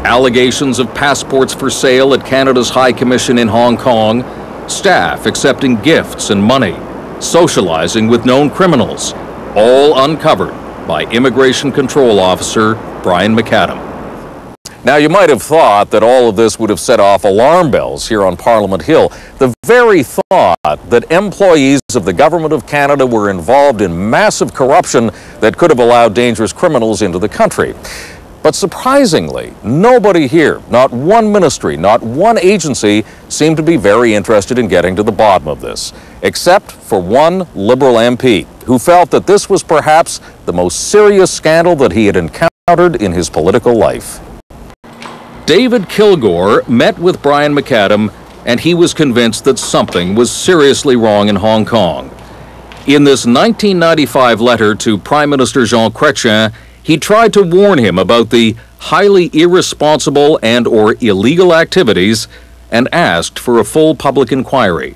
allegations of passports for sale at Canada's High Commission in Hong Kong, staff accepting gifts and money, socializing with known criminals, all uncovered by Immigration Control Officer Brian McAdam. Now, you might have thought that all of this would have set off alarm bells here on Parliament Hill. The very thought that employees of the Government of Canada were involved in massive corruption that could have allowed dangerous criminals into the country. But surprisingly, nobody here, not one ministry, not one agency, seemed to be very interested in getting to the bottom of this, except for one Liberal MP who felt that this was perhaps the most serious scandal that he had encountered in his political life. David Kilgore met with Brian McAdam, and he was convinced that something was seriously wrong in Hong Kong. In this 1995 letter to Prime Minister Jean Chrétien, he tried to warn him about the highly irresponsible and/or illegal activities and asked for a full public inquiry.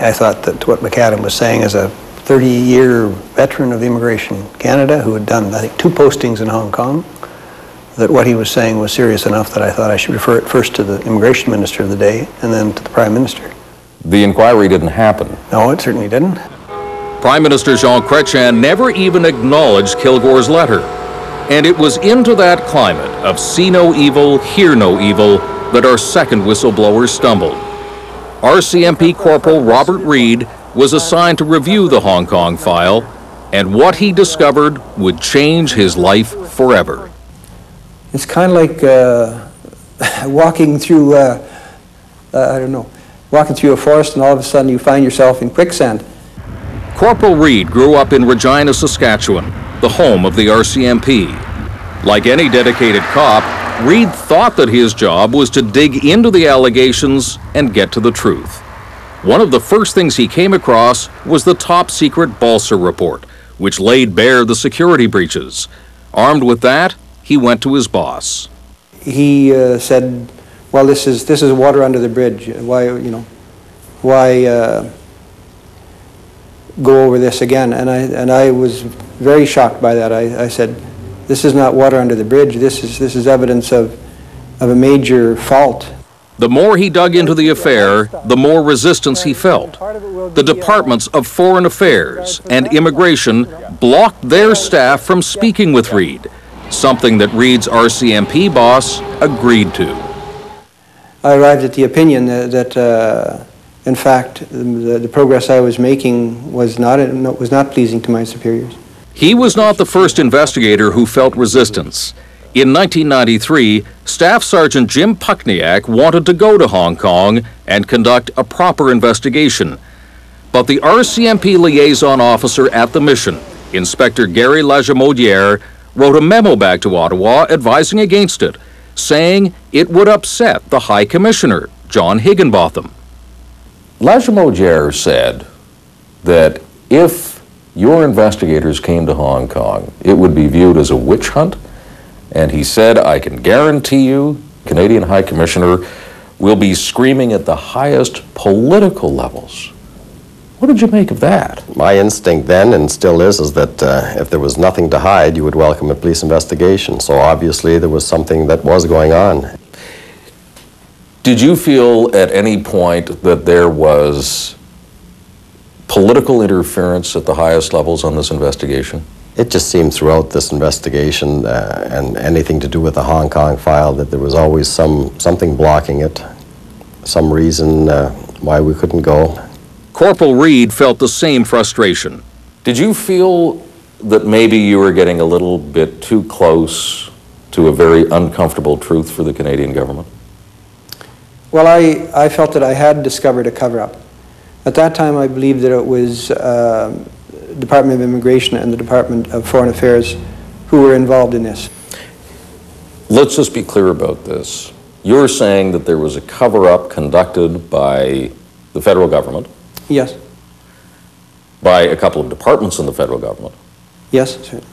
I thought that what McAdam was saying, as a 30-year veteran of Immigration Canada who had done, I think, 2 postings in Hong Kong, that what he was saying was serious enough that I thought I should refer it first to the Immigration Minister of the day and then to the Prime Minister. The inquiry didn't happen. No, it certainly didn't. Prime Minister Jean Chrétien never even acknowledged Kilgore's letter. And it was into that climate of see no evil, hear no evil that our second whistleblower stumbled. RCMP Corporal Robert Reed was assigned to review the Hong Kong file, and what he discovered would change his life forever. It's kind of like walking through, walking through a forest and all of a sudden you find yourself in quicksand. Corporal Reed grew up in Regina, Saskatchewan, the home of the RCMP. Like any dedicated cop, Reed thought that his job was to dig into the allegations and get to the truth. One of the first things he came across was the top-secret Balser report, which laid bare the security breaches. Armed with that, he went to his boss. He said, "Well, this is water under the bridge. Why go over this again?" And I was very shocked by that. I said, "This is not water under the bridge. This is evidence of a major fault." The more he dug into the affair, the more resistance he felt. The Departments of Foreign Affairs and Immigration blocked their staff from speaking with Reed, something that Reed's RCMP boss agreed to. I arrived at the opinion that in fact, the progress I was making was not pleasing to my superiors. He was not the first investigator who felt resistance. In 1993, Staff Sergeant Jim Puckniak wanted to go to Hong Kong and conduct a proper investigation. But the RCMP liaison officer at the mission, Inspector Gary Lajamodiere, wrote a memo back to Ottawa advising against it, saying it would upset the High Commissioner, John Higginbotham. Lajamodiere said that if your investigators came to Hong Kong, it would be viewed as a witch hunt, and he said, "I can guarantee you, Canadian High Commissioner, will be screaming at the highest political levels." What did you make of that? My instinct then, and still is that if there was nothing to hide, you would welcome a police investigation. So obviously there was something that was going on. Did you feel at any point that there was political interference at the highest levels on this investigation? It just seemed throughout this investigation and anything to do with the Hong Kong file that there was always something blocking it, some reason why we couldn't go. Corporal Reed felt the same frustration. Did you feel that maybe you were getting a little bit too close to a very uncomfortable truth for the Canadian government? Well, I felt that I had discovered a cover-up. At that time, I believed that it was Department of Immigration and the Department of Foreign Affairs who were involved in this. Let's just be clear about this. You're saying that there was a cover-up conducted by the federal government? Yes. By a couple of departments in the federal government? Yes, certainly.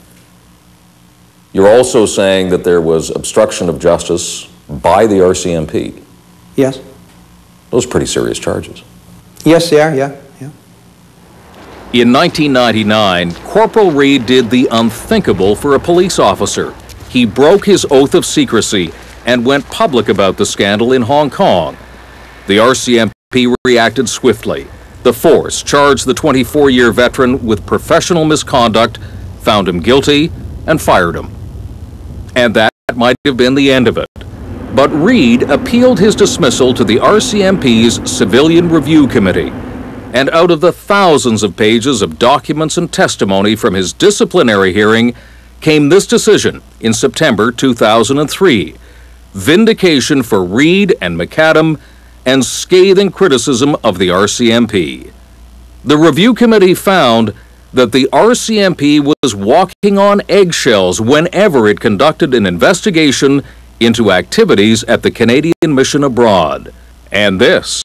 You're also saying that there was obstruction of justice by the RCMP? Yes. Those are pretty serious charges. Yes, they are, yeah. In 1999, Corporal Reed did the unthinkable for a police officer. He broke his oath of secrecy and went public about the scandal in Hong Kong. The RCMP reacted swiftly. The force charged the 24-year veteran with professional misconduct, found him guilty, and fired him. And that might have been the end of it. But Reid appealed his dismissal to the RCMP's Civilian Review Committee. And out of the thousands of pages of documents and testimony from his disciplinary hearing came this decision in September 2003. Vindication for Reid and McAdam and scathing criticism of the RCMP. The review committee found that the RCMP was walking on eggshells whenever it conducted an investigation into activities at the Canadian mission abroad. And this,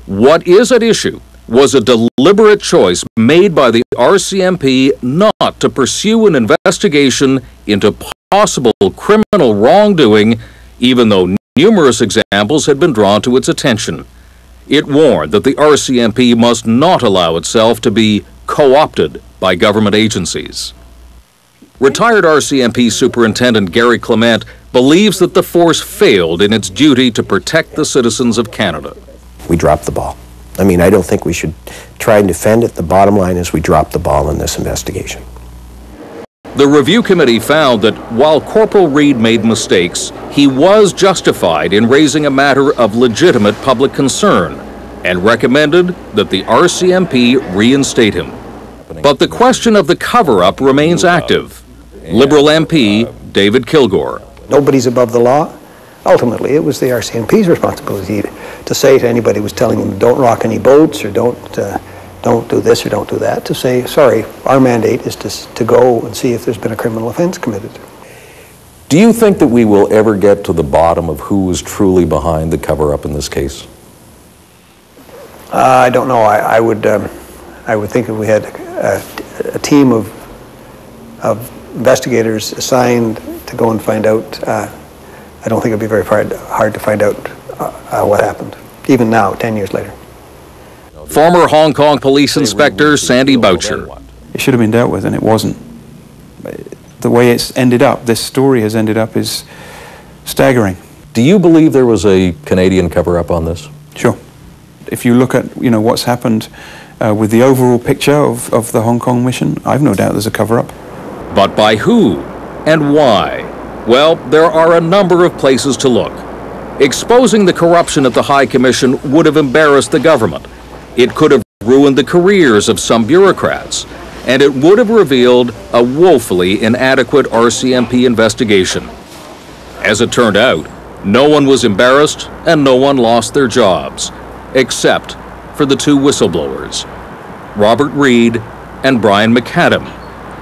what is at issue, was a deliberate choice made by the RCMP not to pursue an investigation into possible criminal wrongdoing, even though numerous examples had been drawn to its attention. It warned that the RCMP must not allow itself to be co-opted by government agencies. Retired RCMP Superintendent Gary Clement believes that the force failed in its duty to protect the citizens of Canada. We dropped the ball. I mean, I don't think we should try and defend it. The bottom line is we dropped the ball in this investigation. The review committee found that while Corporal Reid made mistakes, he was justified in raising a matter of legitimate public concern and recommended that the RCMP reinstate him. But the question of the cover-up remains active. Liberal MP David Kilgore. Nobody's above the law. Ultimately, it was the RCMP's responsibility to say to anybody who was telling them, don't rock any boats or don't do this or don't do that, to say, sorry, our mandate is to go and see if there's been a criminal offense committed. Do you think that we will ever get to the bottom of who was truly behind the cover-up in this case? I don't know. I would think if we had a team of investigators assigned to go and find out, I don't think it'd be very hard to find out what happened, even now, 10 years later. Former Hong Kong Police Inspector Sandy Boucher. It should have been dealt with, and it wasn't. The way it's ended up, this story has ended up, is staggering. Do you believe there was a Canadian cover-up on this? Sure. If you look at, what's happened with the overall picture of the Hong Kong mission, I've no doubt there's a cover-up. But by who and why? Well, there are a number of places to look. Exposing the corruption at the High Commission would have embarrassed the government. It could have ruined the careers of some bureaucrats, and it would have revealed a woefully inadequate RCMP investigation. As it turned out, no one was embarrassed and no one lost their jobs, except for the two whistleblowers, Robert Reid and Brian McAdam,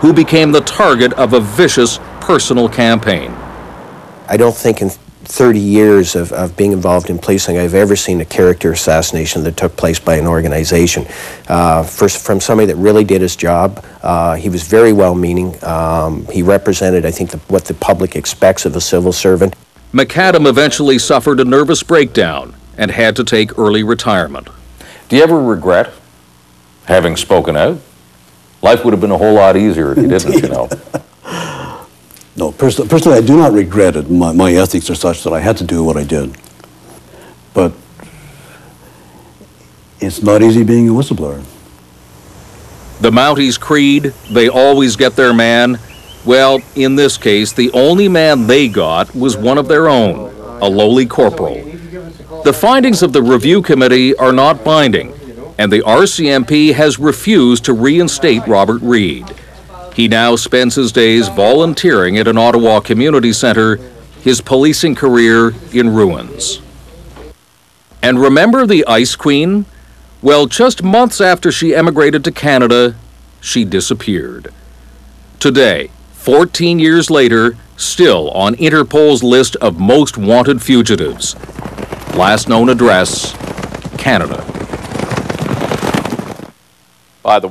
who became the target of a vicious personal campaign. I don't think in 30 years of being involved in policing I've ever seen a character assassination that took place by an organization. First, from somebody that really did his job. He was very well-meaning. He represented, I think, what the public expects of a civil servant. McAdam eventually suffered a nervous breakdown and had to take early retirement. Do you ever regret having spoken out? Life would have been a whole lot easier if you didn't, No, personally, I do not regret it. My ethics are such that I had to do what I did. But it's not easy being a whistleblower. The Mounties' creed, they always get their man. Well, in this case, the only man they got was one of their own, a lowly corporal. The findings of the review committee are not binding, and the RCMP has refused to reinstate Robert Reid. He now spends his days volunteering at an Ottawa community centre, his policing career in ruins. And remember the Ice Queen? Well, just months after she emigrated to Canada, she disappeared. Today, 14 years later, still on Interpol's list of most wanted fugitives. Last known address, Canada. By the way,